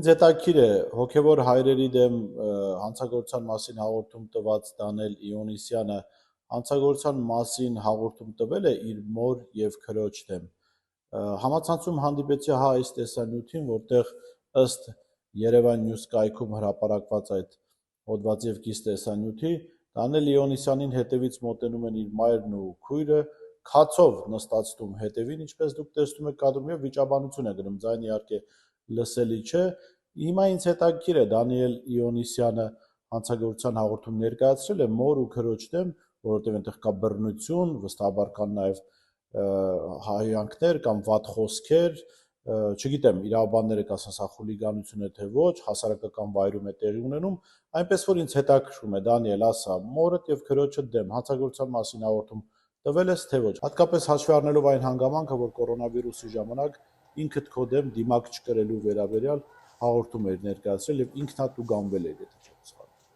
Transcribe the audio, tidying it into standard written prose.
Ձետակիր է հոգևոր հայրերի դեմ հանցագործության մասին հաղորդում տված Դանիել Իոնիսյանը հանցագործության մասին հաղորդում տվել է իր մոր եւ քրոջ դեմ։ Համացանցում հանդիպեցի այս տեսանյութին, որտեղ ըստ Երևան News կայքում հրապարակված այդ հոդվածի եւ կից տեսանյութի Դանիել Իոնիսյանին հետևից մոտենում են իր մայրն ու քույրը, քացով նստածում հետևին, ինչպես դուք տեսնում եք կադրում, եւ վիճաբանություն է գրում, ձայն իհարկե լսելի չէ։ Հիմա ինձ հետաքրքիր է Դանիել Իոնիսյանը հանցագործության հաղորդում ներկայացրել է մոր ու քրոջ դեմ, որովհետև այնտեղ կա բռնություն, վստահաբար կան նաև հայհոյանքներ կամ վատ խոսքեր, չգիտեմ, իրավաբանները կասեն սա խուլիգանություն է թե ոչ, հասարակական վայրում է տեղի ունենում, այնպես որ ինձ հետաքրքրում է Դանիել, ասա, մորդ եւ քրոջդ դեմ հանցագործության մասին հաղորդում տվել ես թե ոչ։ Հատկապես հաշվի առնելով այն հանգամանքը, որ կորոնավիրուսի ժամանակ ինքդ քո դեմ դիմակ չկրելու վերաբերյալ հաղորդում էր ներկայացրել եւ ինքնատուգանվել էր, եթե չեմ սխալվում։